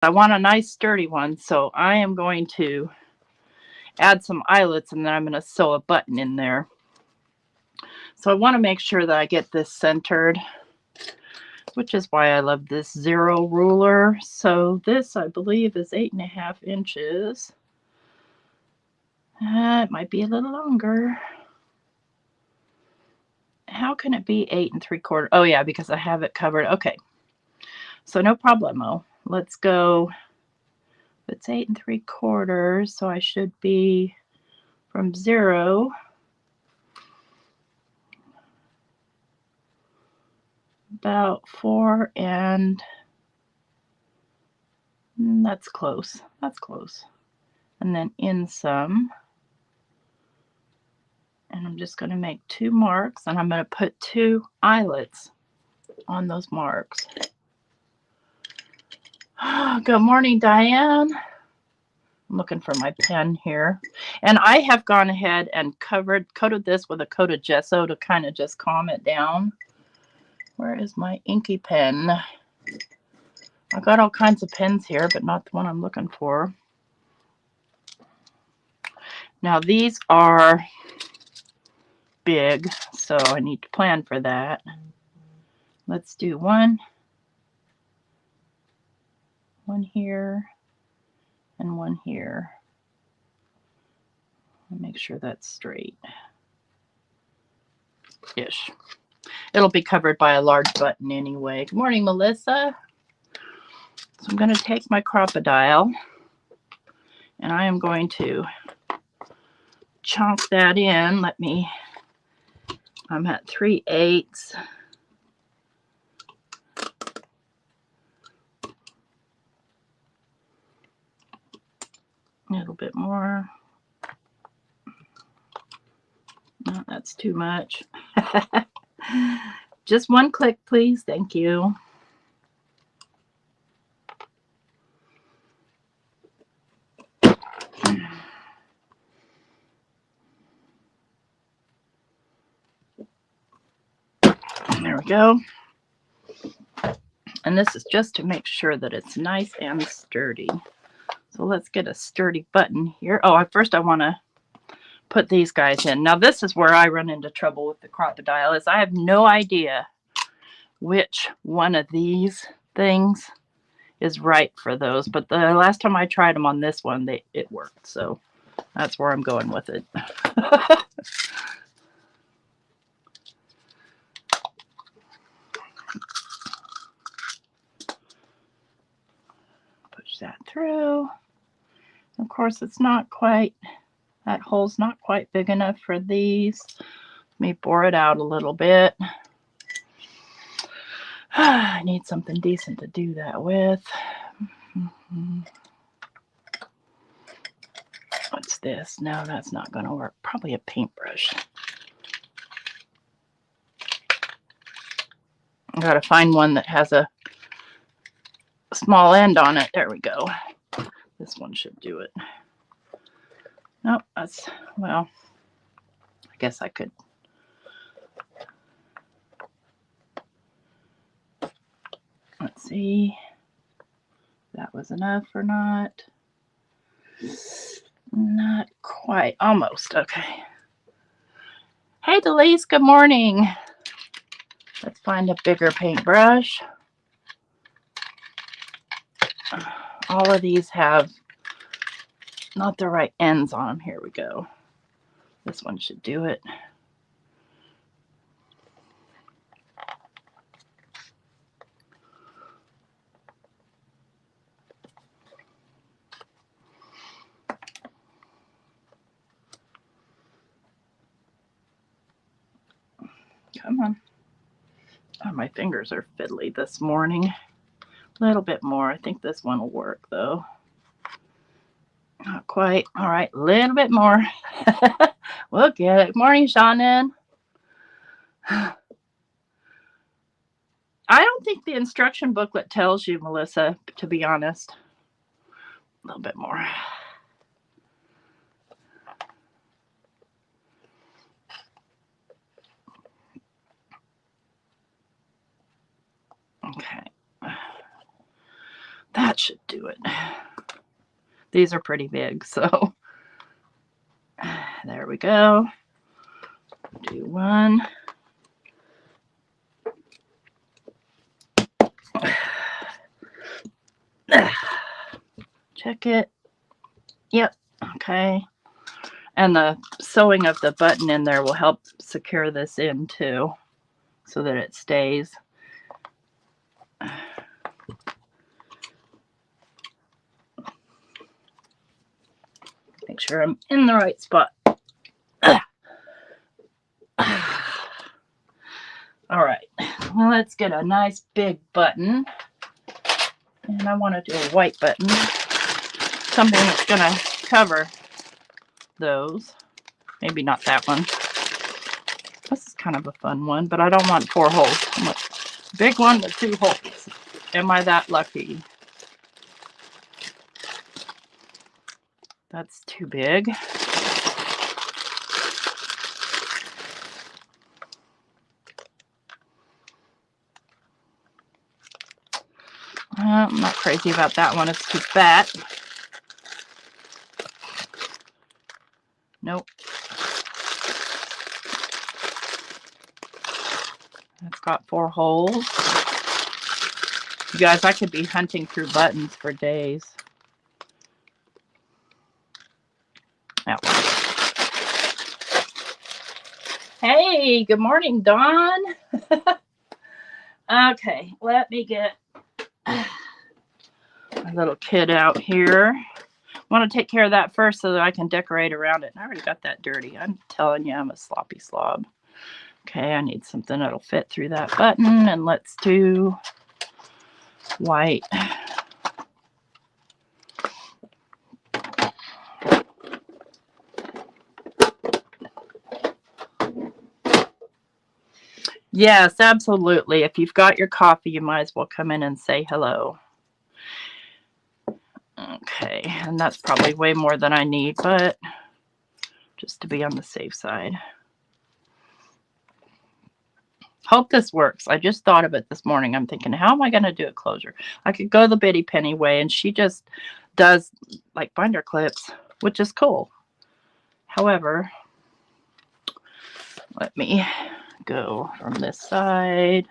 I want a nice sturdy one, so I am going to add some eyelets and then I'm going to sew a button in there. So I want to make sure that I get this centered, which is why I love this zero ruler. So this, I believe, is 8.5 inches. It might be a little longer. How can it be 8 3/4? Oh yeah, because I have it covered. Okay, so no problemo. Let's go. It's 8 3/4, so I should be from 0 about 4, and that's close. That's close. And then in some. And I'm just going to make 2 marks, and I'm going to put 2 eyelets on those marks. Good morning, Diane. I'm looking for my pen here. And I have gone ahead and coated this with a coat of gesso to kind of just calm it down. Where is my inky pen? I've got all kinds of pens here, but not the one I'm looking for. Now these are big, so I need to plan for that. Let's do one here, and one here. Make sure that's straight-ish. It'll be covered by a large button anyway. Good morning, Melissa. So I'm going to take my crocodile, and I am going to chunk that in. I'm at 3/8. A little bit more. No, that's too much. Just one click, please. Thank you. There we go. And this is just to make sure that it's nice and sturdy. So let's get a sturdy button here. Oh, first I want to put these guys in. Now this is where I run into trouble with the crocodile, is I have no idea which one of these things is right for those. But the last time I tried them on this one, it worked. So that's where I'm going with it. Push that through. Of course, it's not quite, that hole's not quite big enough for these. Let me bore it out a little bit. I need something decent to do that with. What's this? No, that's not going to work. Probably a paintbrush. I got to find one that has a small end on it. There we go. This one should do it. Nope, well, I guess I could. Let's see if that was enough or not. Not quite. Almost. Okay. Hey, Delise. Good morning. Let's find a bigger paintbrush. All of these have not the right ends on them. Here we go. This one should do it. Come on. Oh, my fingers are fiddly this morning. A little bit more. I think this one will work, though. Not quite. All right, a little bit more. We'll get it. Morning, Shannon. I don't think the instruction booklet tells you, Melissa, to be honest. A little bit more. Okay. That should do it. These are pretty big, so there we go. Do one. Check it. Yep. Okay. And the sewing of the button in there will help secure this in too, so that it stays. Make sure I'm in the right spot. All right, well, let's get a nice big button. And I want to do a white button, something that's going to cover those. Maybe not that one. This is kind of a fun one, but I don't want 4 holes. I want a big one with 2 holes. Am I that lucky? That's too big. I'm not crazy about that one. It's too fat. Nope. It's got 4 holes. You guys, I could be hunting through buttons for days. That one. Hey, good morning, Dawn. Okay, let me get my little kid out here. I want to take care of that first so that I can decorate around it. I already got that dirty. I'm telling you, I'm a sloppy slob. Okay, I need something that'll fit through that button, and let's do white. Yes, absolutely. If you've got your coffee, you might as well come in and say hello. Okay, and that's probably way more than I need, but just to be on the safe side. Hope this works. I just thought of it this morning. I'm thinking, how am I going to do a closure? I could go the Bitty Penny way, and she just does like binder clips, which is cool. However, let me go from this side.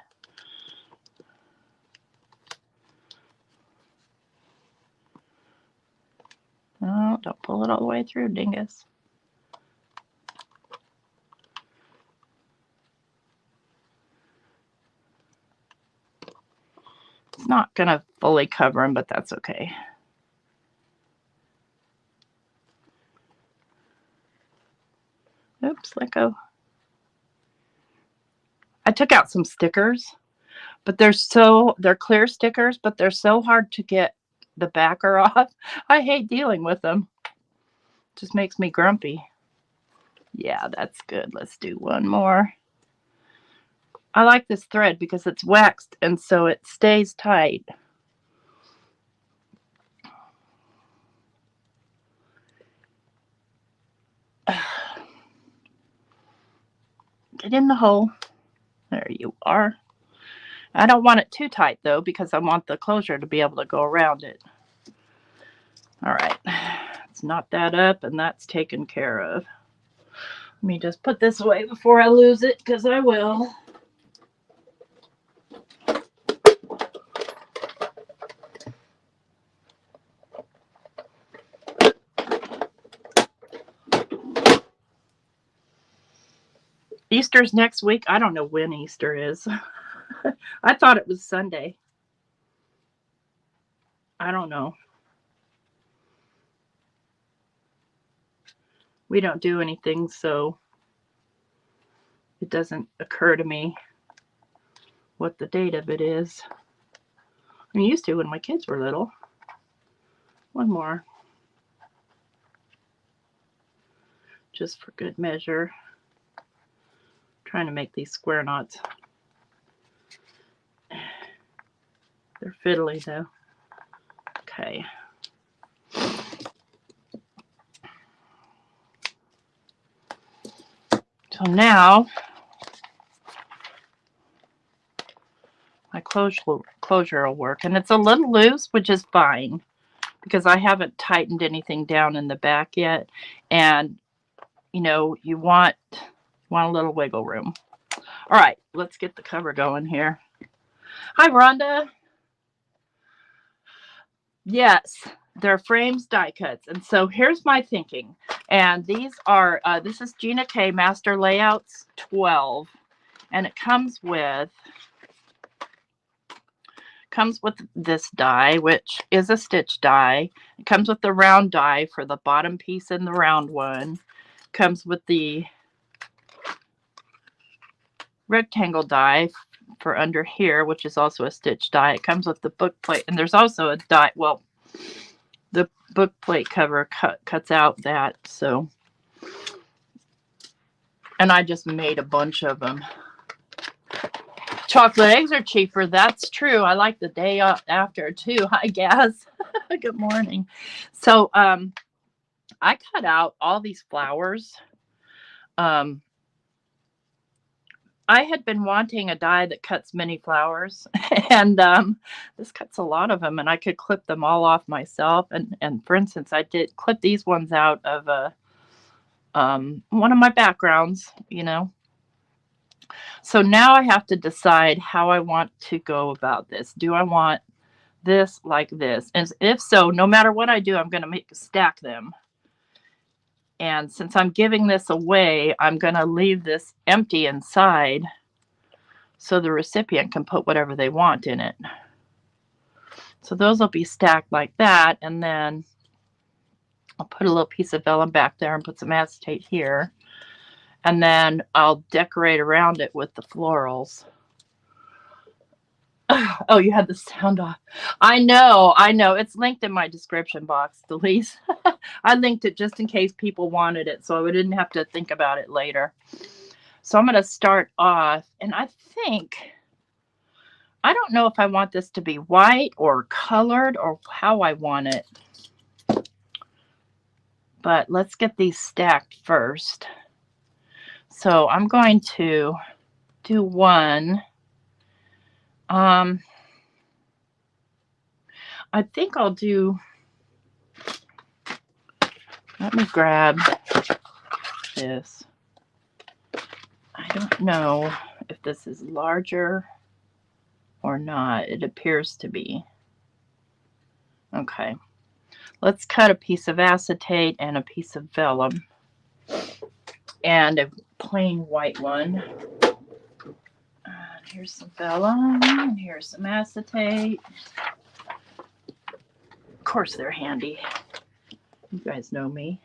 Oh, don't pull it all the way through, dingus. It's not going to fully cover them, but that's okay. Oops, let go. I took out some stickers, but they're clear stickers, but they're so hard to get the backer off. I hate dealing with them. It just makes me grumpy. Yeah, that's good. Let's do one more. I like this thread because it's waxed and so it stays tight. Get in the hole. There you are. I don't want it too tight though because I want the closure to be able to go around it. All right, let's knot that up and that's taken care of. Let me just put this away before I lose it because I will. Easter's next week. I don't know when Easter is. I thought it was Sunday. I don't know. We don't do anything, so it doesn't occur to me what the date of it is. I used to when my kids were little. One more. Just for good measure. I'm trying to make these square knots. They're fiddly though. Okay. So now my closure will work. And it's a little loose, which is fine because I haven't tightened anything down in the back yet. And, you know, you want a little wiggle room. All right, let's get the cover going here. Hi, Rhonda. Yes, they're frames die cuts. And so here's my thinking. And these are, this is Gina K Master Layouts 12. And it comes with this die, which is a stitch die. It comes with the round die for the bottom piece and the round one. It comes with the rectangle die for under here, which is also a stitch die. It comes with the book plate, and there's also a die. Well, the book plate cover cuts out that. So, and I just made a bunch of them. Chocolate eggs are cheaper. That's true. I like the day after too. Hi, Gaz. Good morning. So I cut out all these flowers. I had been wanting a die that cuts many flowers, and this cuts a lot of them, and I could clip them all off myself. And for instance, I did clip these ones out of one of my backgrounds, you know. So now I have to decide how I want to go about this. Do I want this like this? And if so, no matter what I do, I'm going to stack them. And since I'm giving this away, I'm going to leave this empty inside so the recipient can put whatever they want in it. So those will be stacked like that. And then I'll put a little piece of vellum back there and put some acetate here. And then I'll decorate around it with the florals. Oh, you had the sound off. I know. It's linked in my description box, Delise. I linked it just in case people wanted it, so I didn't have to think about it later. So I'm going to start off, and I don't know if I want this to be white or colored or how I want it. But let's get these stacked first. So I'm going to do one. I think I'll do, let me grab this. I don't know if this is larger or not. It appears to be. Okay. Let's cut a piece of acetate and a piece of vellum and a plain white one. Here's some vellum, and here's some acetate. Of course they're handy. You guys know me.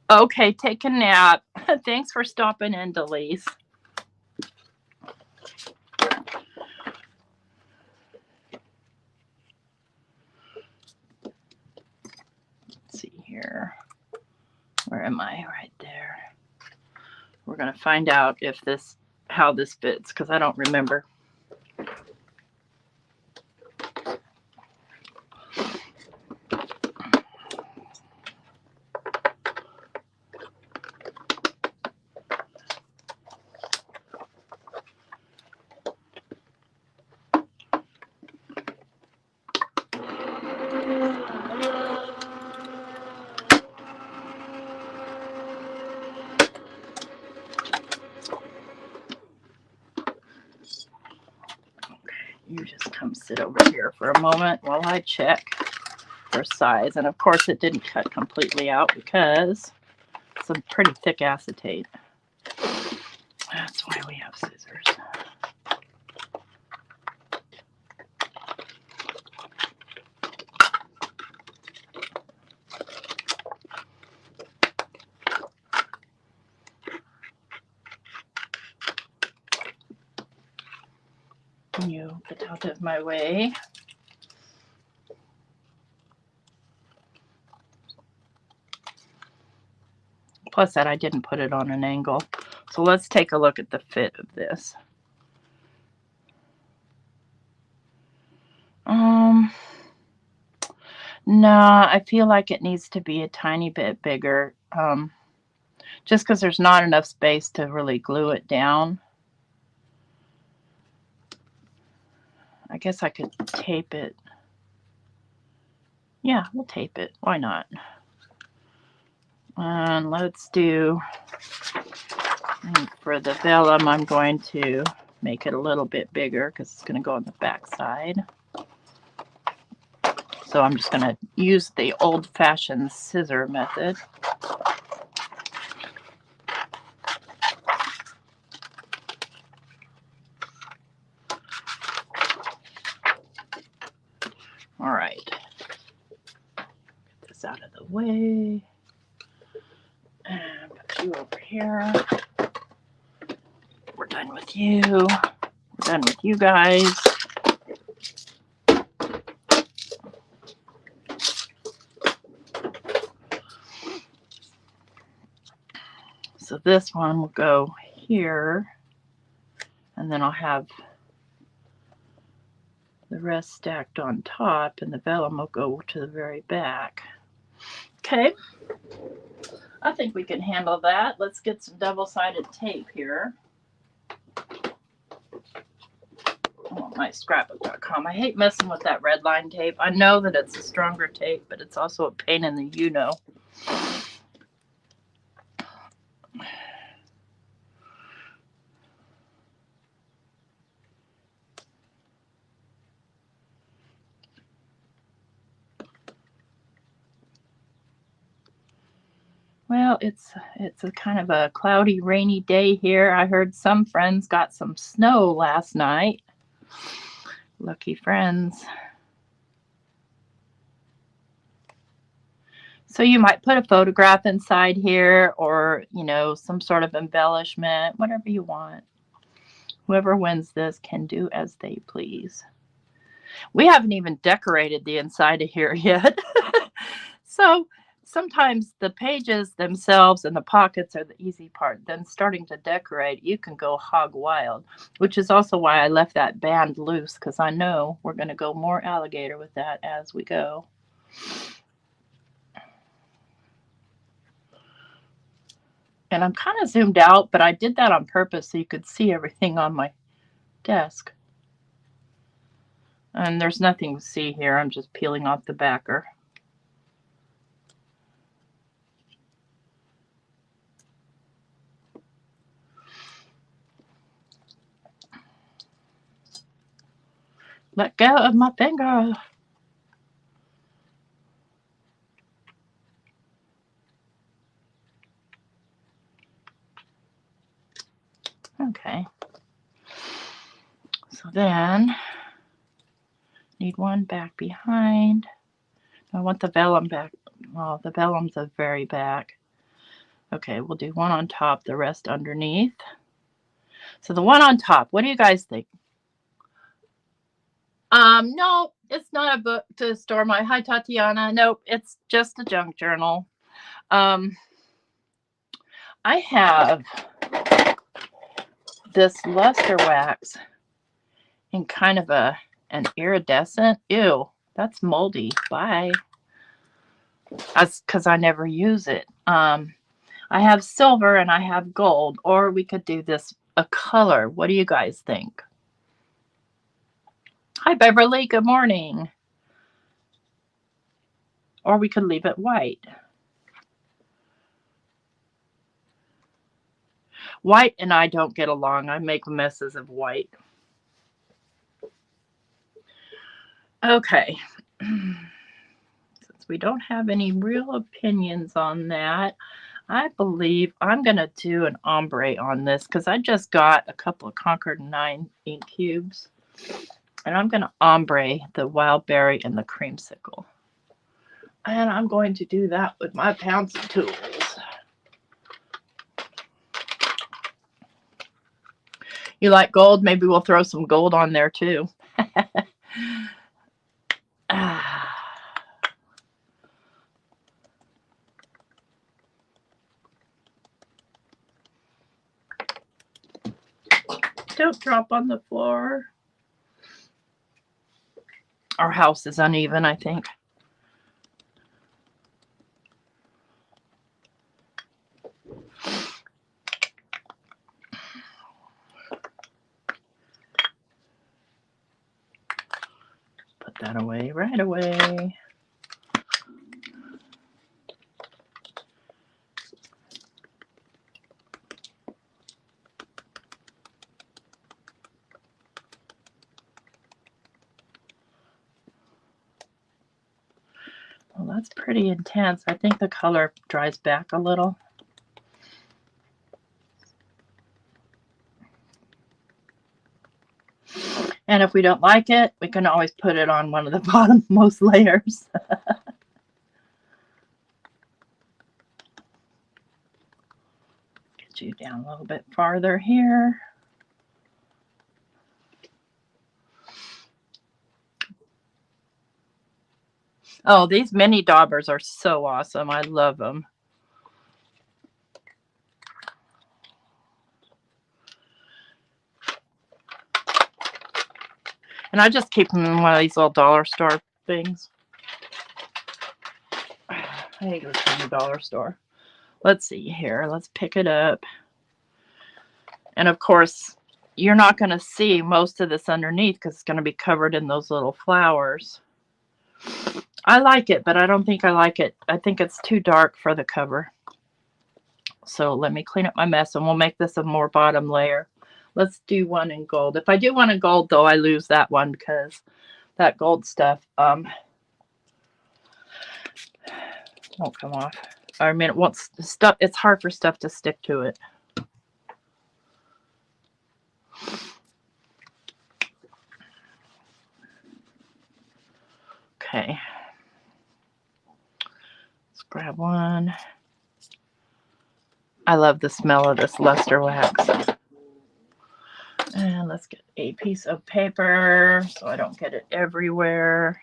Okay, take a nap. Thanks for stopping in, Delise. Let's see here. Where am I? Right there. We're going to find out if how this fits, because I don't remember. You just come sit over here for a moment while I check for size. And of course it didn't cut completely out because it's a pretty thick acetate. That's why we have scissors. You get out of my way. Plus that I didn't put it on an angle. So let's take a look at the fit of this. No, I feel like it needs to be a tiny bit bigger. just because there's not enough space to really glue it down. I guess I could tape it. Yeah, we'll tape it. Why not? And let's do, for the vellum, I'm going to make it a little bit bigger because it's going to go on the back side. So I'm just going to use the old-fashioned scissor method. All right. Get this out of the way. And put you over here. We're done with you. We're done with you guys. So this one will go here, and then I'll have the rest stacked on top, and the vellum will go to the very back. Okay, I think we can handle that. Let's get some double-sided tape here. Oh, my scrapbook.com. I hate messing with that red line tape. I know that it's a stronger tape, but it's also a pain in the you-know. Well, it's a kind of a cloudy, rainy day here. I heard some friends got some snow last night. Lucky friends. So you might put a photograph inside here, or, you know, some sort of embellishment, whatever you want. Whoever wins this can do as they please. We haven't even decorated the inside of here yet. So sometimes the pages themselves and the pockets are the easy part. Then starting to decorate, you can go hog wild, which is also why I left that band loose, because I know we're going to go more alligator with that as we go. And I'm kind of zoomed out, but I did that on purpose so you could see everything on my desk. And there's nothing to see here. I'm just peeling off the backer. Let go of my finger. Okay. So then, need one back behind. I want the vellum back. Well, the vellum's the very back. Okay, we'll do one on top, the rest underneath. So the one on top, what do you guys think? No, it's not a book to store my. Hi, Tatiana. Nope, it's just a junk journal. I have this luster wax in kind of an iridescent. Ew, that's moldy. Bye. That's because I never use it. I have silver and I have gold, or we could do this a color. What do you guys think? Hi, Beverly. Good morning. Or we could leave it white. White and I don't get along. I make messes of white. Okay. Since we don't have any real opinions on that, I believe I'm going to do an ombre on this because I just got a couple of Concord 9 ink cubes. And I'm going to ombre the wild berry and the creamsicle. And I'm going to do that with my pencil tools. You like gold? Maybe we'll throw some gold on there too. Don't drop on the floor. Our house is uneven, I think. put that away right away. Well, that's pretty intense. I think the color dries back a little. And if we don't like it, we can always put it on one of the bottommost layers. Get you down a little bit farther here. Oh, these mini daubers are so awesome. I love them. And I just keep them in one of these little dollar store things. I hate going to the dollar store. Let's see here. Let's pick it up. And of course, you're not going to see most of this underneath because it's going to be covered in those little flowers. I like it, but I don't think I like it. I think it's too dark for the cover. So let me clean up my mess and we'll make this a more bottom layer. Let's do one in gold. If I do one in gold, though, I lose that one because that gold stuff won't come off. I mean, it won't stuff. It's hard for stuff to stick to it. Okay. Let's grab one. I love the smell of this luster wax. And let's get a piece of paper so I don't get it everywhere.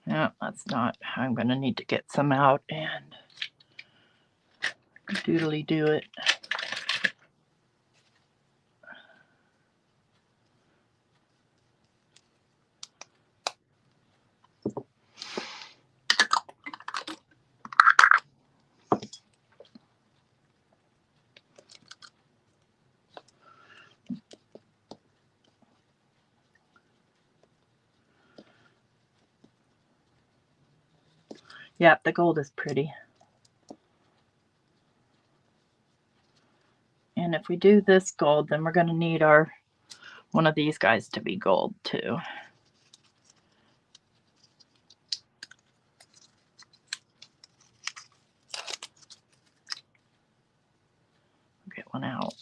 No, that's not. I'm going to need to get some out and doodly do it. Yeah, the gold is pretty. And if we do this gold, then we're going to need one of these guys to be gold too. Get one out.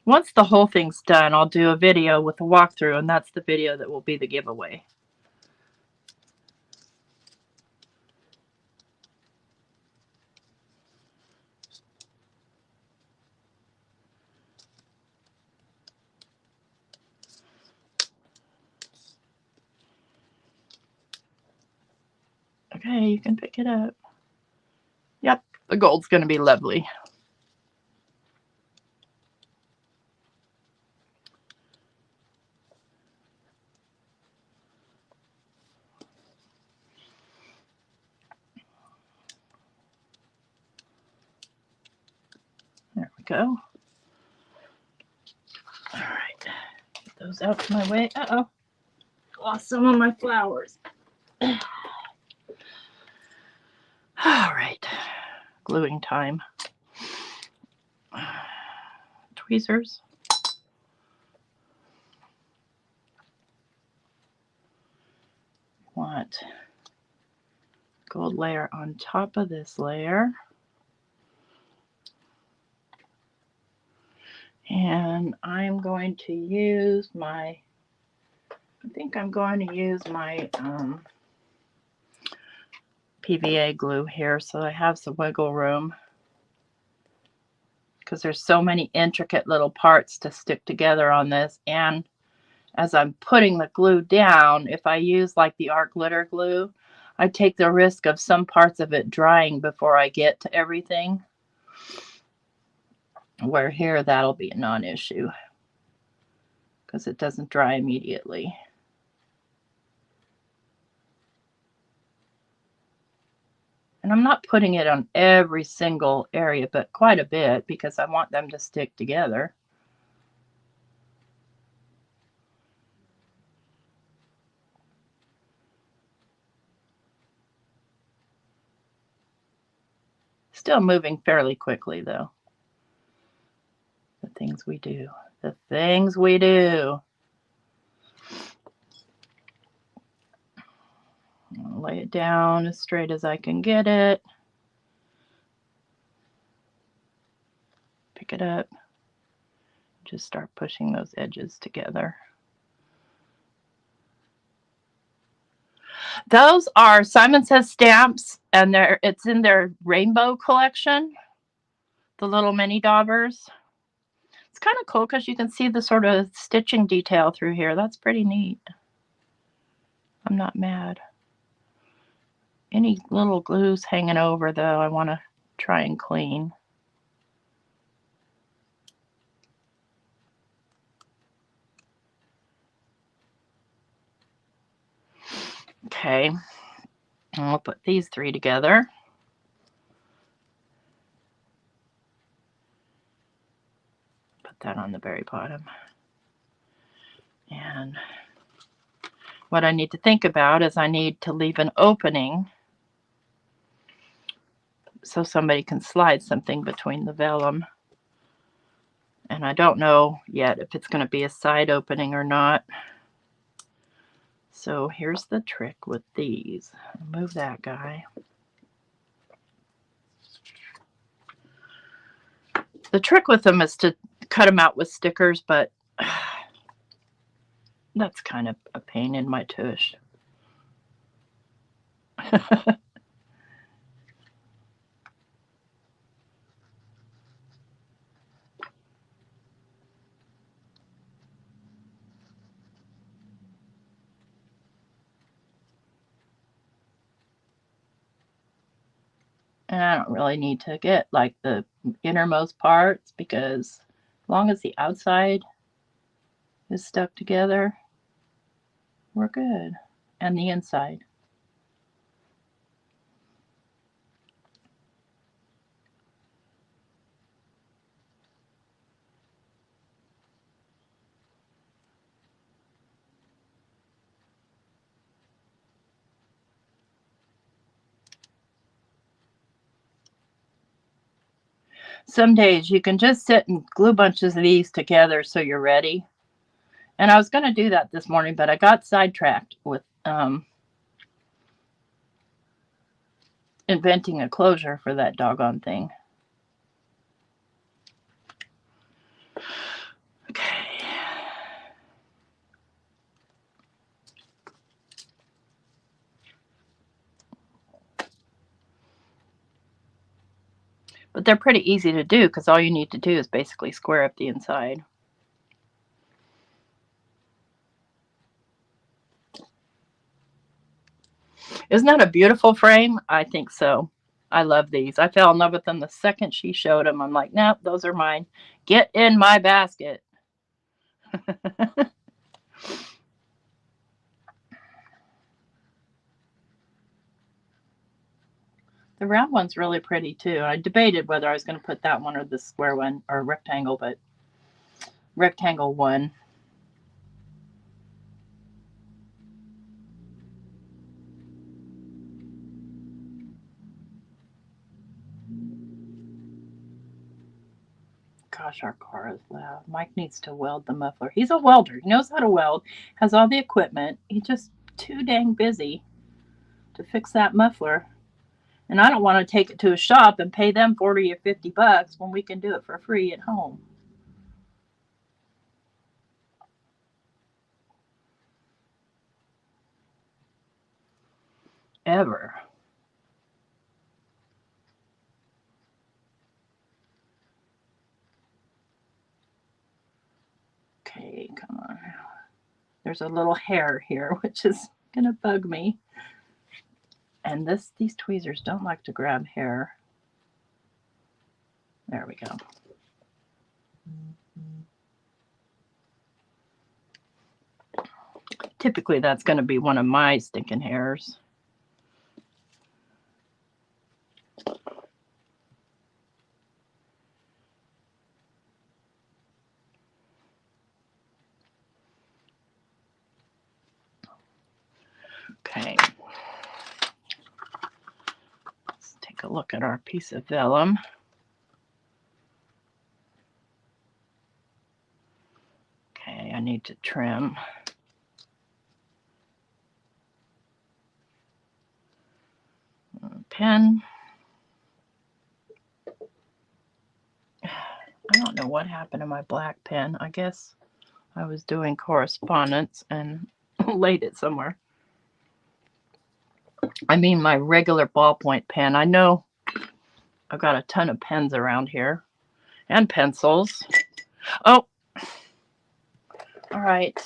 Once the whole thing's done, I'll do a video with a walkthrough, and that's the video that will be the giveaway. Okay, you can pick it up. Yep, the gold's going to be lovely. There we go. All right, get those out of my way. Uh-oh, lost some of my flowers. All right, gluing time. Tweezers. Want gold layer on top of this layer. And I'm going to use my, I think I'm going to use my PVA glue here so I have some wiggle room, because there's so many intricate little parts to stick together on this. And as I'm putting the glue down, if I use like the art glitter glue, I take the risk of some parts of it drying before I get to everything. Where here, that'll be a non-issue because it doesn't dry immediately. And I'm not putting it on every single area, but quite a bit because I want them to stick together. Still moving fairly quickly, though. The things we do. The things we do. I'll lay it down as straight as I can get it. Pick it up. Just start pushing those edges together. Those are Simon Says stamps, and it's in their rainbow collection, the little mini daubers. It's kind of cool because you can see the sort of stitching detail through here. That's pretty neat. I'm not mad. Any little glues hanging over, though, I want to try and clean. Okay, I'll put these three together. Put that on the very bottom. And what I need to think about is I need to leave an opening so somebody can slide something between the vellum. And I don't know yet if it's going to be a side opening or not. So here's the trick with these. Move that guy. The trick with them is to cut them out with stickers, but that's kind of a pain in my tush. And I don't really need to get like the innermost parts because as long as the outside is stuck together, we're good. And the inside. Some days you can just sit and glue bunches of these together so you're ready. And I was going to do that this morning, but I got sidetracked with inventing a closure for that doggone thing. Okay. But they're pretty easy to do because all you need to do is basically square up the inside. Isn't that a beautiful frame? I think so. I love these. I fell in love with them the second she showed them. I'm like, nope, those are mine. Get in my basket. The round one's really pretty too. I debated whether I was going to put that one or the square one or rectangle, but rectangle one. Gosh, our car is loud. Mike needs to weld the muffler. He's a welder. He knows how to weld, has all the equipment. He's just too dang busy to fix that muffler. And I don't want to take it to a shop and pay them 40 or 50 bucks when we can do it for free at home. Ever. Okay, come on. There's a little hair here, which is going to bug me. And these tweezers don't like to grab hair. There we go. Typically, that's going to be one of my stinking hairs. Okay. Let's take a look at our piece of vellum. Okay, I need to trim. Pen. I don't know what happened to my black pen. I guess I was doing correspondence and laid it somewhere. I mean my regular ballpoint pen. I know I've got a ton of pens around here and pencils. Oh, all right.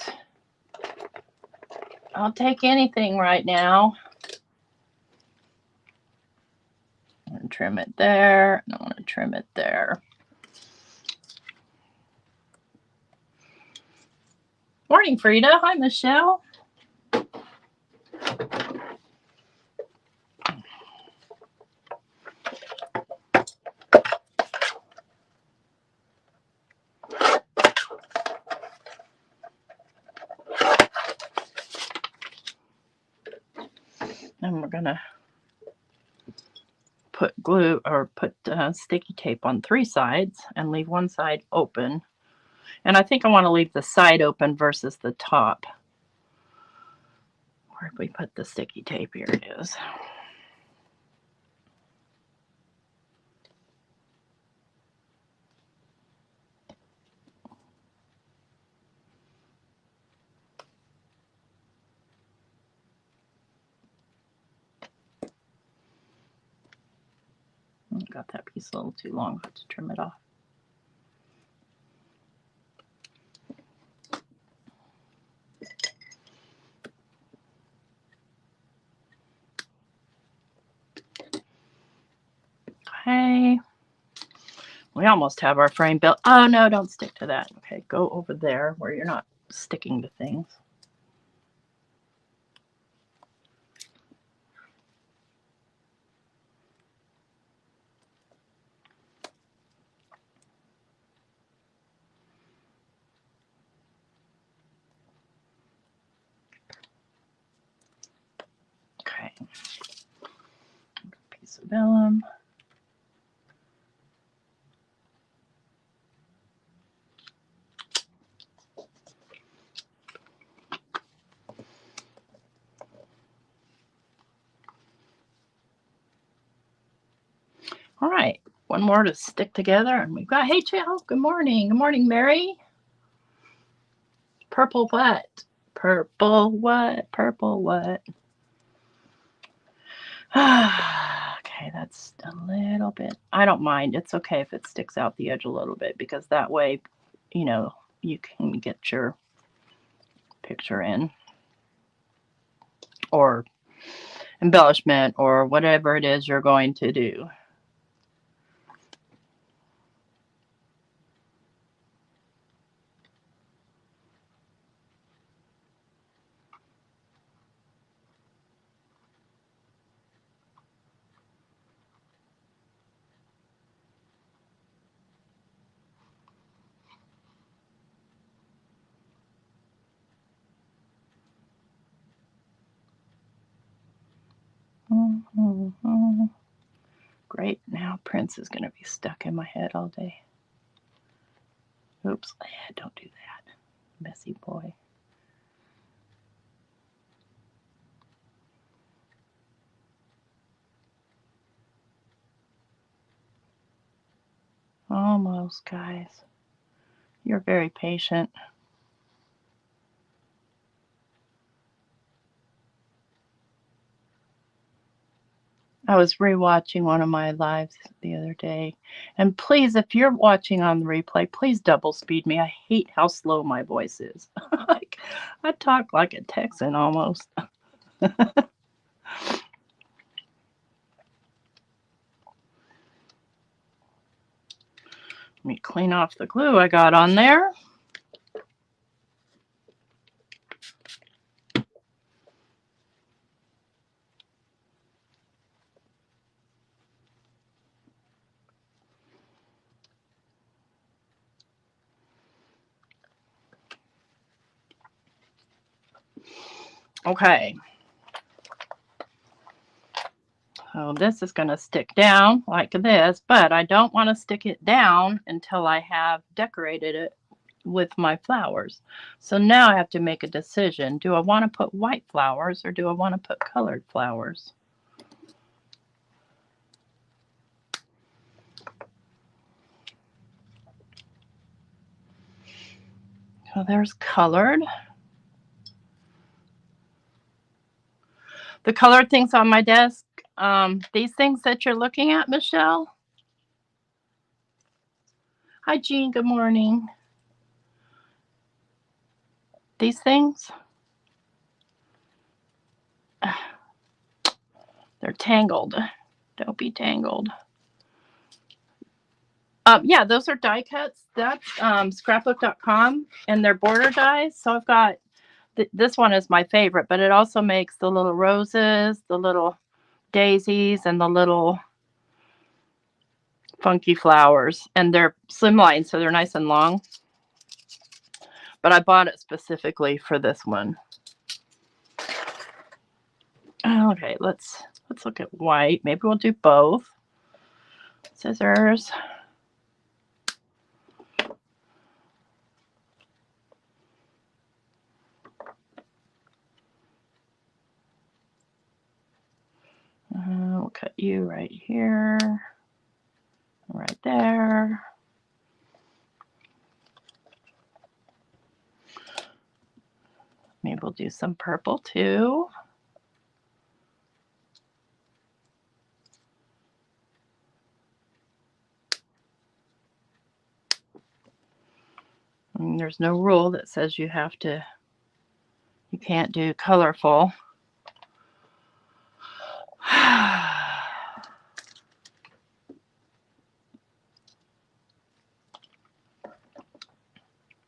I'll take anything right now. I'm going to trim it there, and I want to trim it there. Morning, Frida. Hi, Michelle. And we're going to put glue or put sticky tape on 3 sides and leave one side open. And I think I want to leave the side open versus the top. Where did we put the sticky tape? Here it is. Got that piece a little too long. I have to trim it off. Okay. We almost have our frame built. Oh, no, don't stick to that. Okay, go over there where you're not sticking to things. Okay. Piece of vellum. All right, one more to stick together, and we've got, hey, Jill, good morning. Good morning, Mary. Purple what? Purple what? Purple what? Okay, that's a little bit. I don't mind. It's okay if it sticks out the edge a little bit, because that way, you know, you can get your picture in, or embellishment, or whatever it is you're going to do. Great. Now Prince is going to be stuck in my head all day. Oops. Don't do that. Messy boy. Almost, guys. You're very patient. I was rewatching one of my lives the other day. And please, if you're watching on the replay, please double speed me. I hate how slow my voice is. Like, I talk like a Texan almost. Let me clean off the glue I got on there. Okay. So this is going to stick down like this, but I don't want to stick it down until I have decorated it with my flowers. So now I have to make a decision. Do I want to put white flowers or do I want to put colored flowers? So there's colored. The colored things on my desk, these things that you're looking at, Michelle. Hi, Jean. Good morning. These things, they're tangled. Don't be tangled. Yeah, those are die cuts. That's scrapbook.com, and they're border dies. So I've got, this one is my favorite, but it also makes the little roses, the little daisies, and the little funky flowers. And they're slimline, so they're nice and long. But I bought it specifically for this one. Okay, let's look at white. Maybe we'll do both. Scissors. We'll cut you right here, right there. Maybe we'll do some purple too. And there's no rule that says you can't do colorful.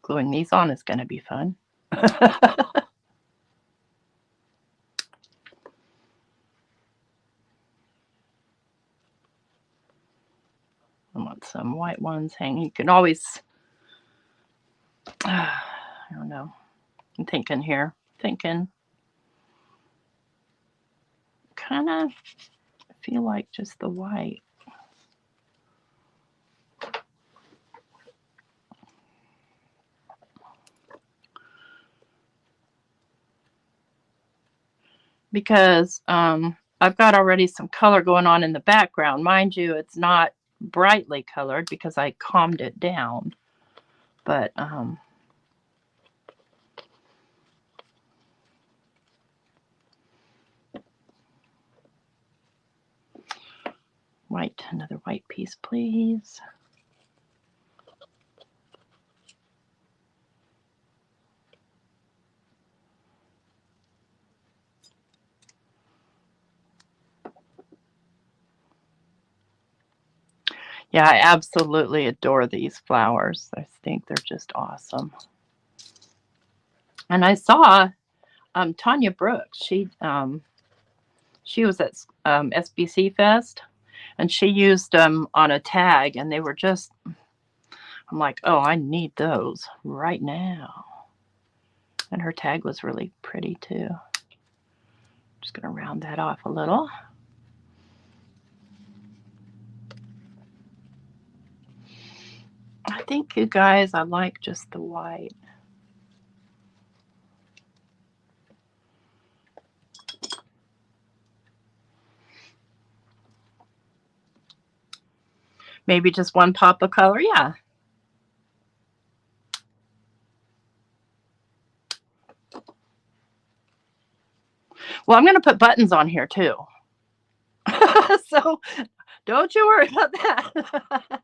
Gluing these on is going to be fun. I want some white ones hanging. You can always, I don't know. I'm thinking here. Kind of feel like just the white. Because I've got already some color going on in the background. Mind you, it's not brightly colored because I calmed it down. But white, another white piece, please. Yeah, I absolutely adore these flowers. I think they're just awesome. And I saw Tanya Brooks. She was at SBC Fest, and she used them on a tag, and they were just, I'm like, oh, I need those right now. And her tag was really pretty too. Just going to round that off a little. I think, you guys, I like just the white. Maybe just one pop of color, yeah. Well, I'm going to put buttons on here too. So don't you worry about that.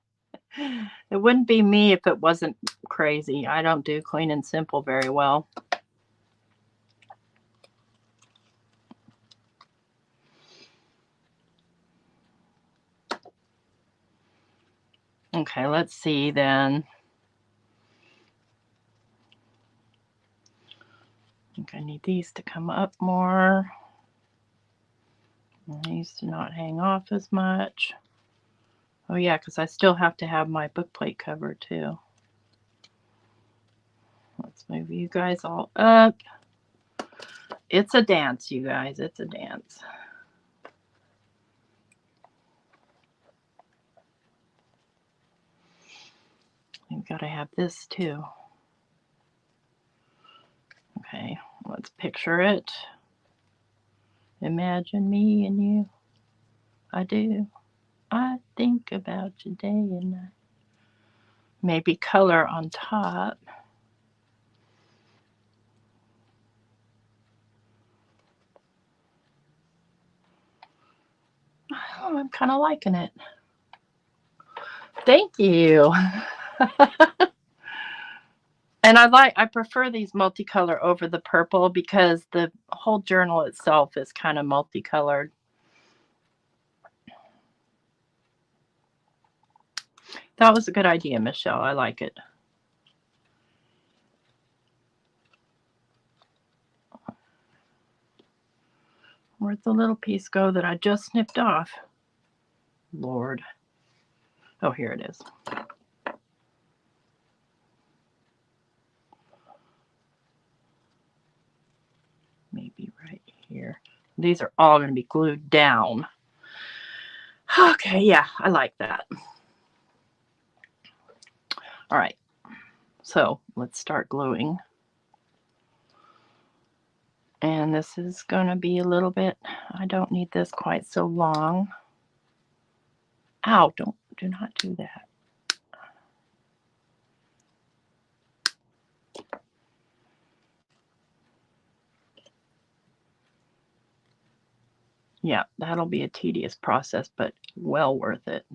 It wouldn't be me if it wasn't crazy. I don't do clean and simple very well. Okay, let's see then. I think I need these to come up more. And these to not hang off as much. Oh yeah, because I still have to have my book plate covered too. Let's move you guys all up. It's a dance, you guys. It's a dance. We've got to have this too. Okay, let's picture it. Imagine me and you. I do. I think about you day and night. Maybe color on top. Oh, I'm kind of liking it. Thank you. And I prefer these multicolor over the purple because the whole journal itself is kind of multicolored. That was a good idea, Michelle. I like it. Where'd the little piece go that I just snipped off? Lord. Oh, here it is. Maybe right here. These are all going to be glued down. Okay, yeah, I like that. All right, so let's start gluing. And this is going to be a little bit, I don't need this quite so long. Ow, do not do that. Yeah, that'll be a tedious process, but well worth it.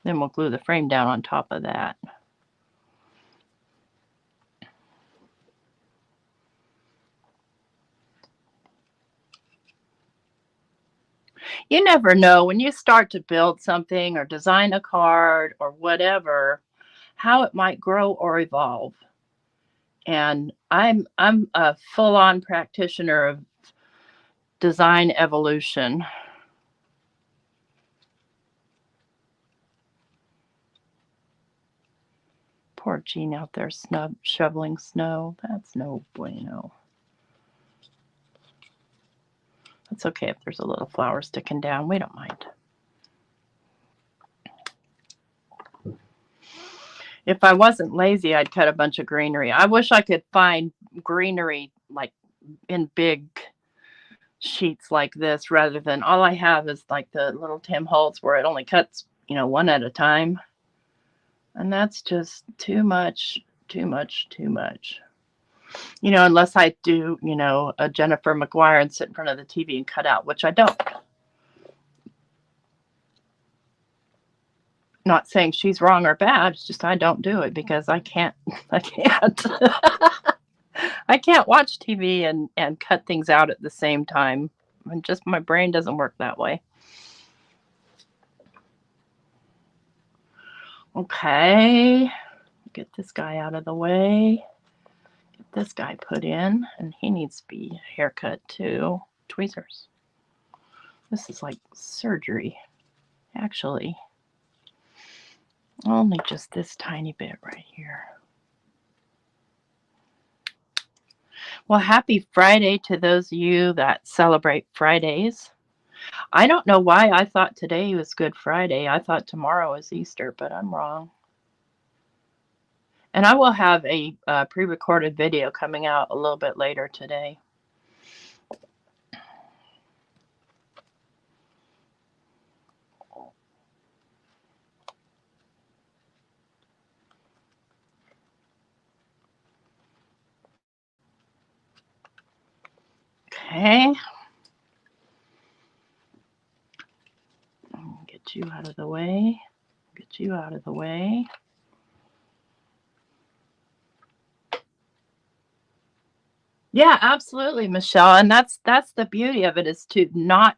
Then we'll glue the frame down on top of that. You never know when you start to build something or design a card or whatever, how it might grow or evolve. And I'm a full-on practitioner of design evolution. Poor Jean out there shoveling snow. That's no bueno. It's okay if there's a little flower sticking down. We don't mind. If I wasn't lazy, I'd cut a bunch of greenery. I wish I could find greenery like in big sheets like this rather than all I have is like the little Tim Holtz where it only cuts, one at a time. And that's just too much, too much, too much. Unless I do, a Jennifer McGuire and sit in front of the TV and cut out, which I don't. Not saying she's wrong or bad. It's just I don't do it because I can't. I can't. I can't watch TV and cut things out at the same time. And just my brain doesn't work that way. Okay. Get this guy out of the way. Get this guy put in. And he needs to be haircut too. Tweezers. This is like surgery, actually. Only just this tiny bit right here. Well, happy Friday to those of you that celebrate Fridays. I don't know why I thought today was Good Friday. I thought tomorrow was Easter, but I'm wrong. And I will have a pre-recorded video coming out a little bit later today. Okay. Get you out of the way. Get you out of the way. Yeah, absolutely, Michelle. And that's the beauty of it, is to not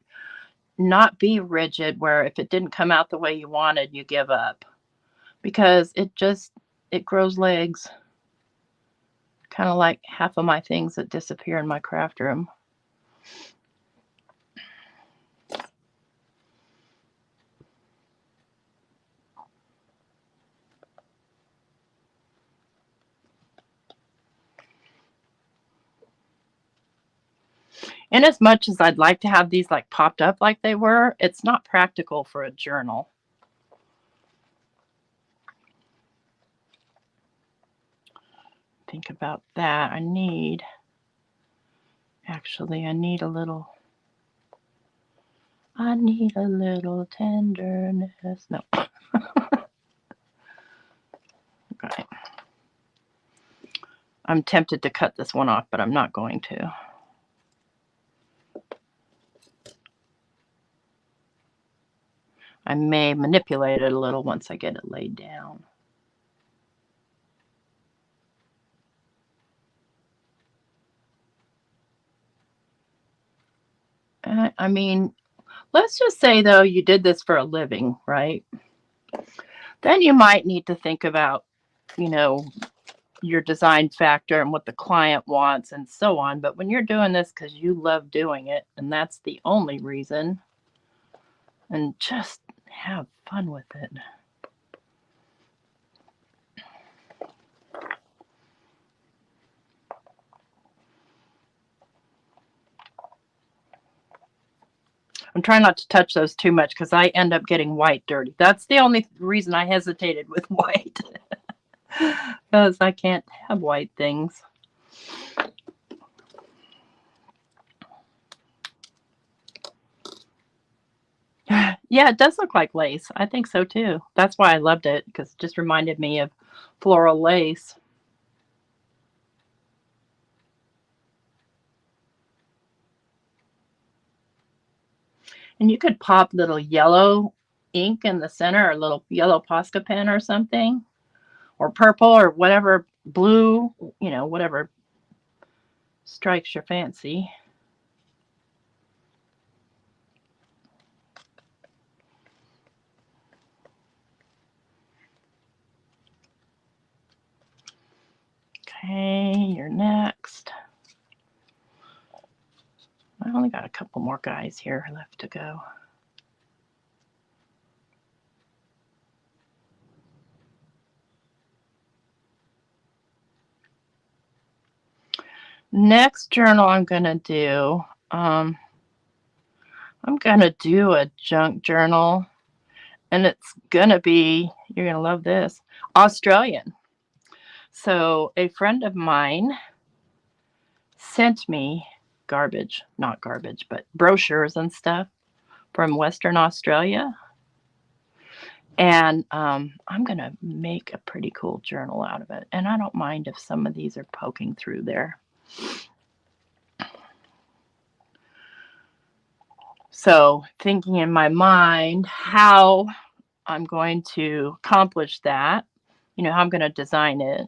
be rigid where if it didn't come out the way you wanted, you give up. Because it grows legs. Kind of like half of my things that disappear in my craft room. And as much as I'd like to have these like popped up like they were, it's not practical for a journal. Think about that. I need a little tenderness. No. Okay. I'm tempted to cut this one off, but I'm not going to. I may manipulate it a little once I get it laid down. I mean, let's just say, though, you did this for a living, right? Then you might need to think about, you know, your design factor and what the client wants and so on. But when you're doing this because you love doing it, and that's the only reason, and just have fun with it. I'm trying not to touch those too much because I end up getting white dirty. That's the only reason I hesitated with white. Because I can't have white things. Yeah, it does look like lace. I think so too. That's why I loved it, because it just reminded me of floral lace. And you could pop little yellow ink in the center, or a little yellow Posca pen or something, or purple, or whatever, blue, whatever strikes your fancy. Okay, you're next. I only got a couple more guys here left to go. Next journal I'm going to do, I'm going to do a junk journal, and it's going to be, you're going to love this, Australian. So a friend of mine sent me not garbage, but brochures and stuff from Western Australia. And I'm going to make a pretty cool journal out of it. And I don't mind if some of these are poking through there. So thinking in my mind how I'm going to accomplish that, how I'm going to design it.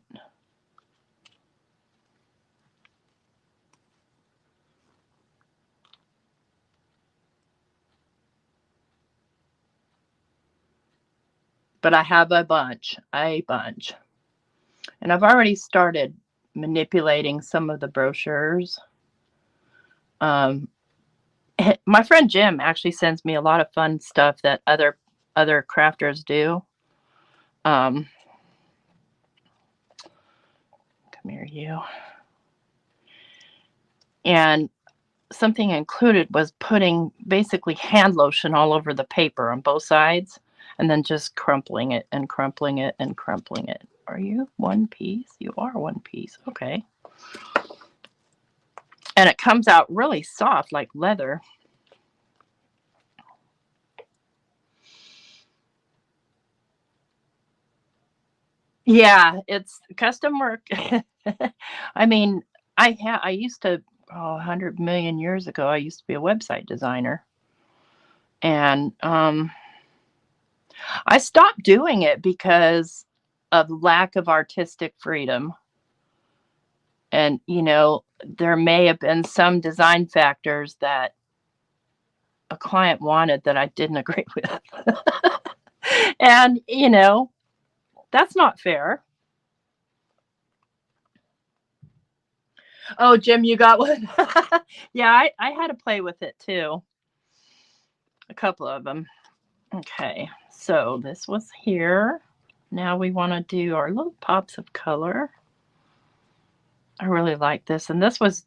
But I have a bunch. And I've already started manipulating some of the brochures. My friend Jim actually sends me a lot of fun stuff that other crafters do. Come here, you. And something included was putting basically hand lotion all over the paper on both sides, and then just crumpling it and crumpling it and crumpling it. Are you one piece? You are one piece. Okay. And it comes out really soft, like leather. Yeah, it's custom work. I mean, I used to, 100 million years ago, I used to be a website designer. And I stopped doing it because of lack of artistic freedom. And, there may have been some design factors that a client wanted that I didn't agree with. And, that's not fair. Oh, Jim, you got one? Yeah, I had to play with it too. A couple of them. Okay, so this was here. Now we want to do our little pops of color. I really like this. And this was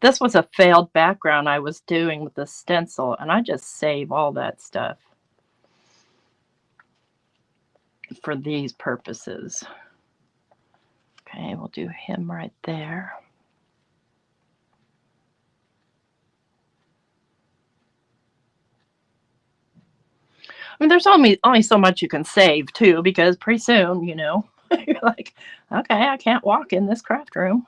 this was a failed background I was doing with the stencil, and I just save all that stuff for these purposes. Okay, we'll do him right there. I mean, there's only so much you can save too, because pretty soon, you're like, okay, I can't walk in this craft room.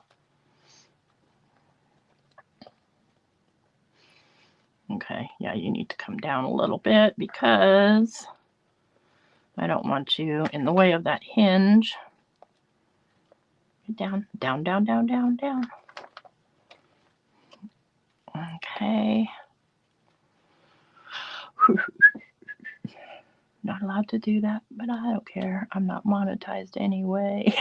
Okay, yeah, you need to come down a little bit because I don't want you in the way of that hinge. Down, down, down, down, down, down. Okay. Not allowed to do that, but I don't care. I'm not monetized anyway.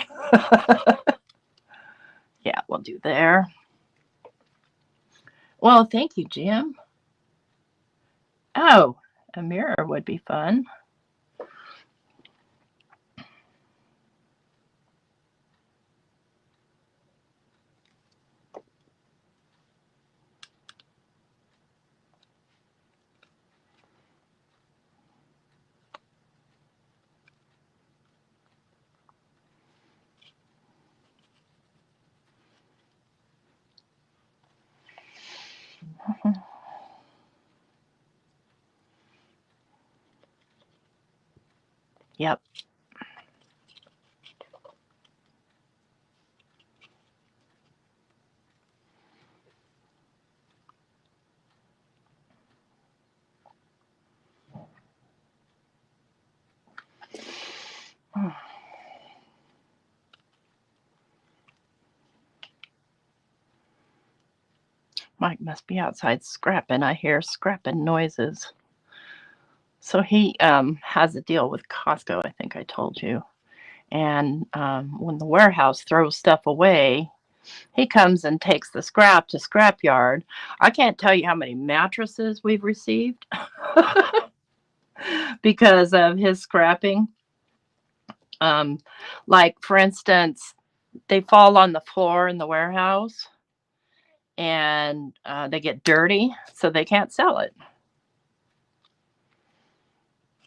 Yeah, we'll do there. Well, thank you, Jim. Oh, a mirror would be fun. Yep. Mike must be outside scrapping. I hear scrapping noises. So he has a deal with Costco, I think I told you. And when the warehouse throws stuff away, he comes and takes the scrap to scrapyard. I can't tell you how many mattresses we've received because of his scrapping. Like, for instance, they fall on the floor in the warehouse and they get dirty, so they can't sell it.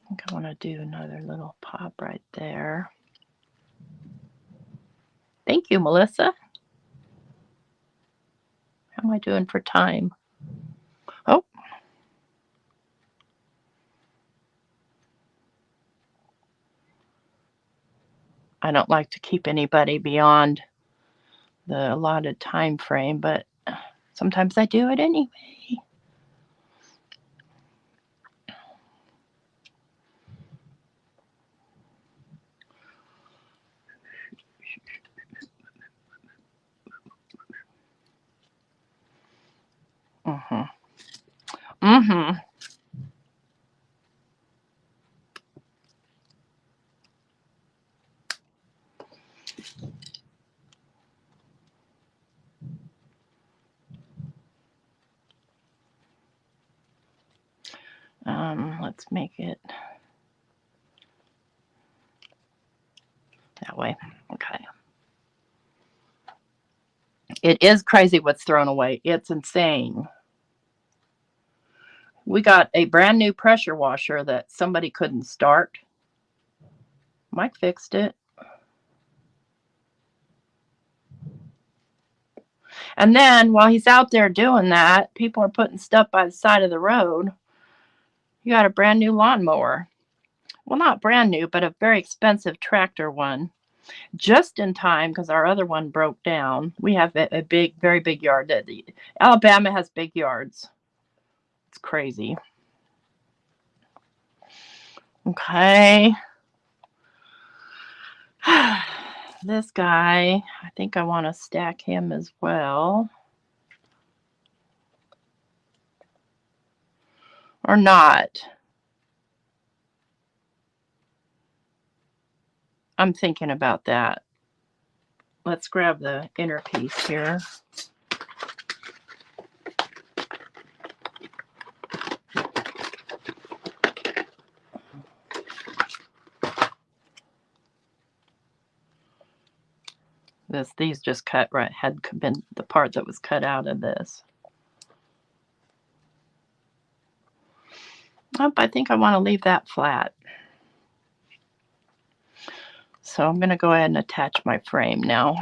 I think I want to do another little pop right there. Thank you, Melissa. How am I doing for time? Oh. I don't like to keep anybody beyond the allotted time frame, but sometimes I do it anyway. Mm-hmm. Mm-hmm. Let's make it that way. Okay. It is crazy what's thrown away. It's insane. We got a brand new pressure washer that somebody couldn't start. Mike fixed it. And then while he's out there doing that, people are putting stuff by the side of the road. You got a brand new lawnmower. Well, not brand new, but a very expensive tractor one. Just in time because our other one broke down. We have a big, very big yard. Alabama has big yards. It's crazy. Okay. This guy, I think I want to stack him as well. Or not. I'm thinking about that. Let's grab the inner piece here. These just cut right, had been the part that was cut out of this. Oh, I think I want to leave that flat. So I'm going to go ahead and attach my frame now.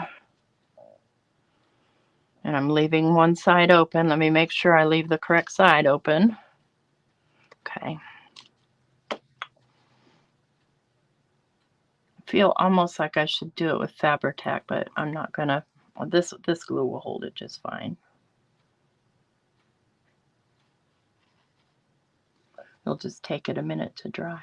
And I'm leaving one side open. Let me make sure I leave the correct side open. Okay. I feel almost like I should do it with Fabri-Tac, but I'm not going to. This glue will hold it just fine. It'll just take it a minute to dry.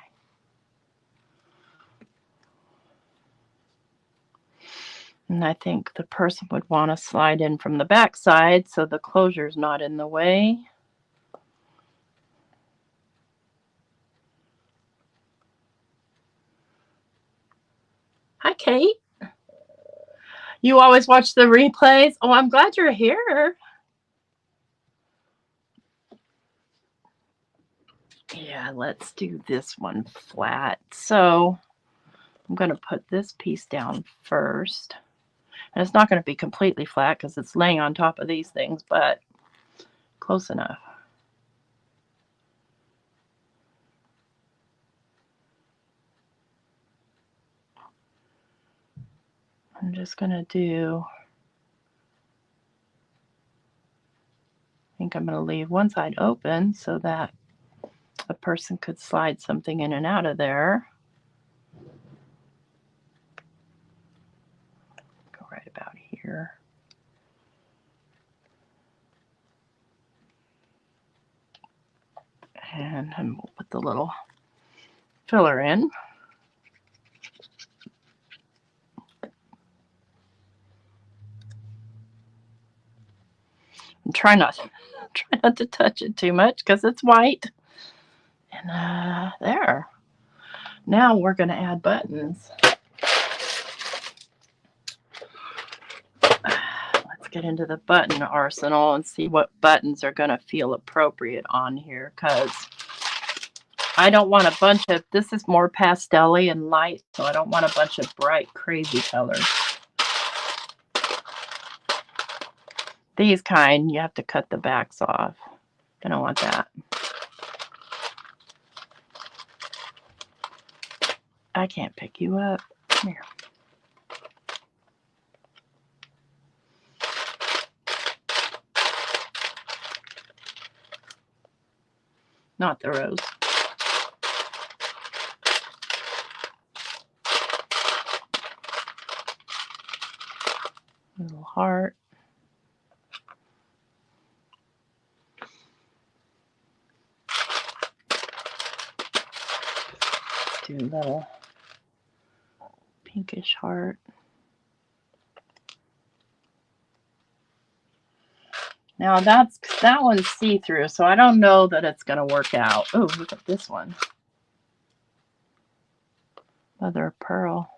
And I think the person would want to slide in from the back side so the closure's not in the way. Hi, Kate. You always watch the replays? Oh, I'm glad you're here. Yeah, let's do this one flat. So I'm going to put this piece down first. And it's not going to be completely flat because it's laying on top of these things, but close enough. I'm just going to do, I think I'm going to leave one side open so that a person could slide something in and out of there. Go right about here. And we'll put the little filler in. And try not to touch it too much because it's white. And there. Now we're going to add buttons. Let's get into the button arsenal and see what buttons are going to feel appropriate on here, because I don't want a bunch of, this is more pastel-y and light, so I don't want a bunch of bright, crazy colors. These kind, you have to cut the backs off. I don't want that. I can't pick you up. Come here. Not the rose. Little heart. Do a little pinkish heart. Now that one's see-through, so I don't know that it's going to work out. Oh, look at this one. Mother of pearl.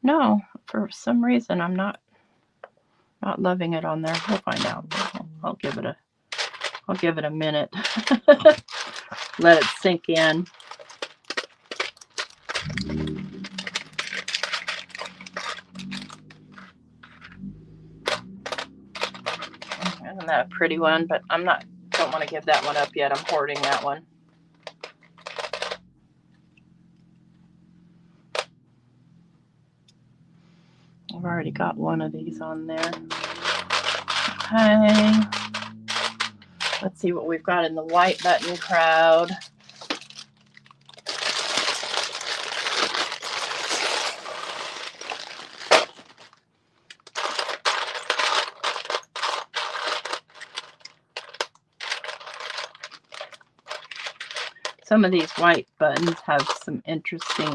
No, for some reason I'm not loving it on there. We'll find out. I'll give it a minute. Let it sink in. Isn't that a pretty one? But don't want to give that one up yet. I'm hoarding that one. I've already got one of these on there. Okay. Let's see what we've got in the white button crowd. Some of these white buttons have some interesting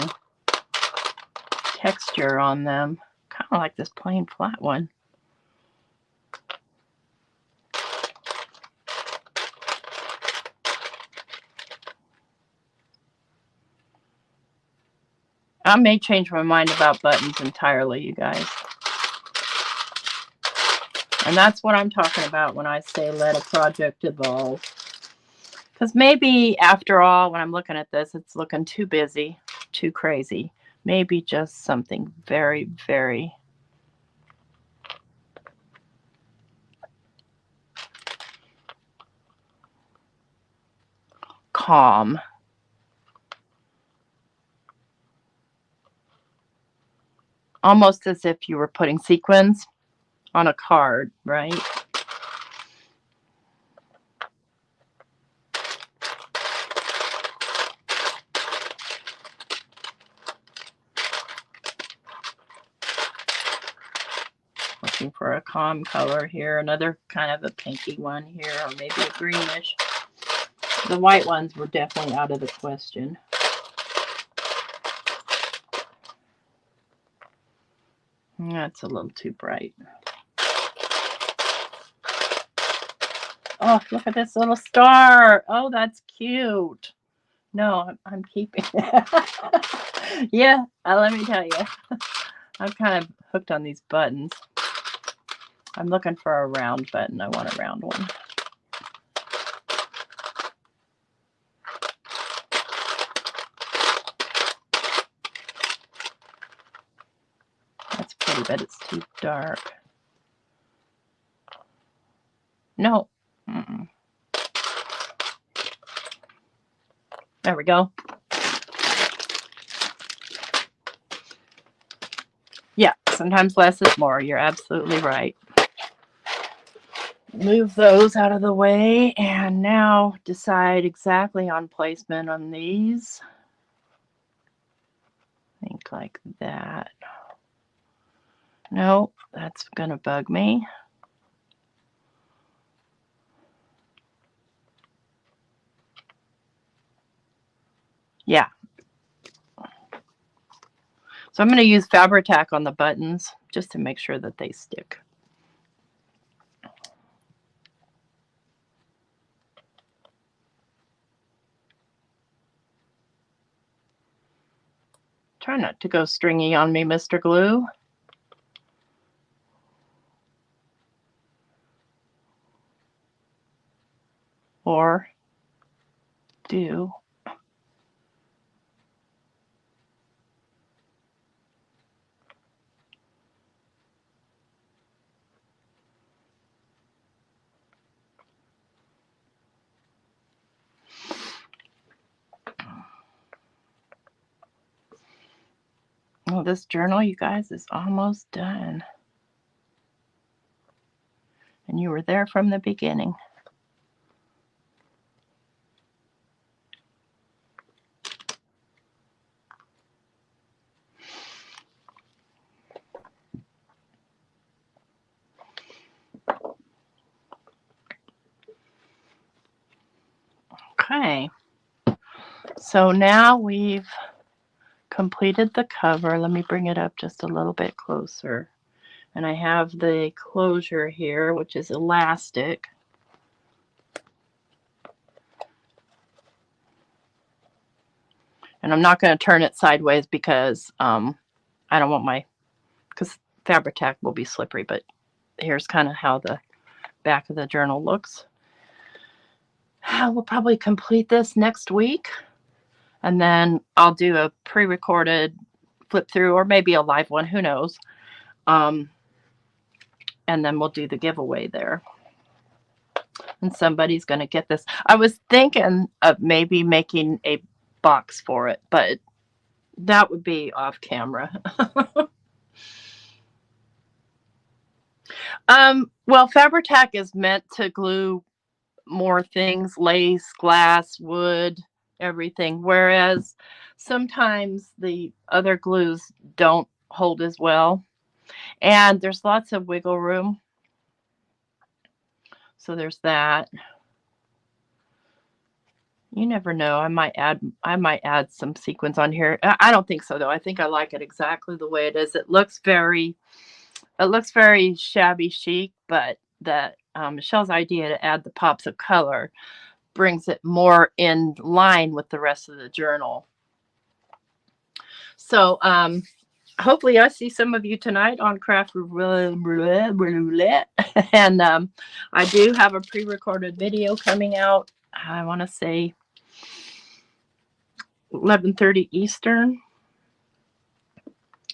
texture on them. Kind of like this plain flat one. I may change my mind about buttons entirely, you guys. And that's what I'm talking about when I say let a project evolve. Because maybe, after all, when I'm looking at this, it's looking too busy, too crazy. Maybe just something very, very calm. Almost as if you were putting sequins on a card, right? Looking for a calm color here. Another kind of a pinky one here, or maybe a greenish. The white ones were definitely out of the question. That's a little too bright. Oh, look at this little star. Oh, that's cute. No, I'm keeping it. Yeah, let me tell you. I'm kind of hooked on these buttons. I'm looking for a round button. I want a round one. That's pretty, but it's too dark. No. There we go. Yeah, sometimes less is more. You're absolutely right. Move those out of the way, and now decide exactly on placement on these. Think like that. No, that's gonna bug me. Yeah. So I'm going to use Fabri-Tac on the buttons just to make sure that they stick. Try not to go stringy on me, Mr. Glue. Or do. Well, this journal, you guys, is almost done. And you were there from the beginning. Okay. So now we've completed the cover. Let me bring it up just a little bit closer. And I have the closure here, which is elastic. And I'm not going to turn it sideways because I don't want because Fabri-Tac will be slippery, but here's kind of how the back of the journal looks. We'll probably complete this next week, and then I'll do a pre-recorded flip through, or maybe a live one, who knows. And then we'll do the giveaway there. And somebody's going to get this. I was thinking of maybe making a box for it, but that would be off camera. Well, Fabri-Tac is meant to glue more things, lace, glass, wood, everything, whereas sometimes the other glues don't hold as well, and there's lots of wiggle room, so there's that. You never know. I might add some sequins on here. I don't think so though. I think I like it exactly the way it is. It looks very shabby chic, but that Michelle's idea to add the pops of color brings it more in line with the rest of the journal. So hopefully I see some of you tonight on Craft Roulette. And I do have a pre-recorded video coming out. I want to say 11:30 Eastern.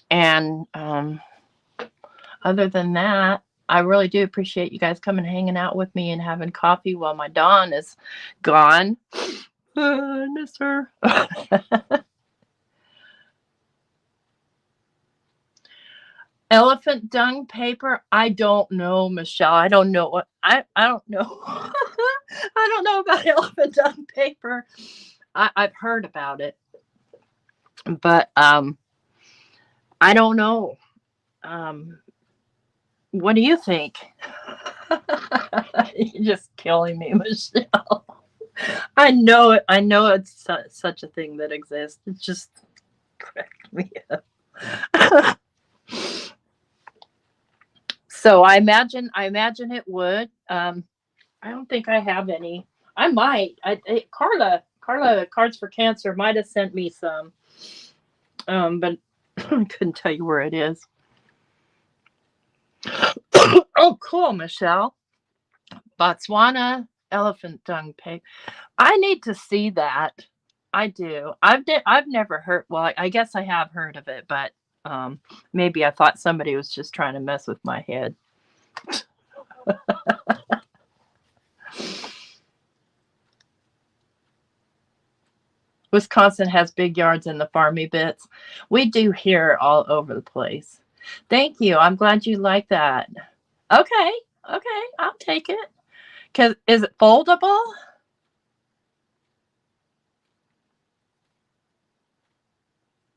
And other than that, I really do appreciate you guys coming hanging out with me and having coffee while my Dawn is gone. I miss her. Elephant dung paper? I don't know, Michelle. I don't know what I don't know. I don't know about elephant dung paper. I've heard about it, but I don't know. What do you think? You're just killing me, Michelle. I know it. I know it's such a thing that exists. It just cracked me up. So I imagine it would. I don't think I have any. I might. Carla Cards for Cancer might have sent me some. But I couldn't tell you where it is. Oh, cool, Michelle. Botswana elephant dung paper. I need to see that. I do. I've never heard. Well, I guess I have heard of it, but maybe I thought somebody was just trying to mess with my head. Wisconsin has big yards in the farmy bits. We do here all over the place. Thank you. I'm glad you like that. Okay. I'll take it. Is it foldable?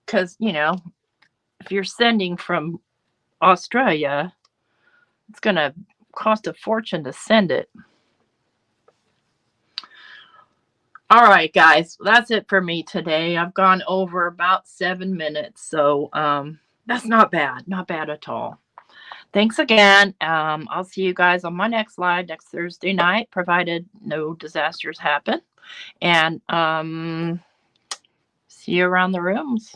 Because, if you're sending from Australia, it's going to cost a fortune to send it. All right, guys, that's it for me today. I've gone over about 7 minutes, so that's not bad at all. Thanks again. I'll see you guys on my next live next Thursday night, provided no disasters happen. And see you around the rooms.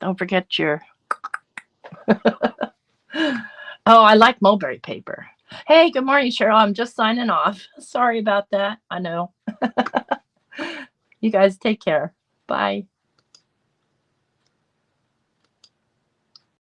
Don't forget your... Oh, I like mulberry paper. Hey, good morning, Cheryl. I'm just signing off. Sorry about that. I know. You guys take care. Bye.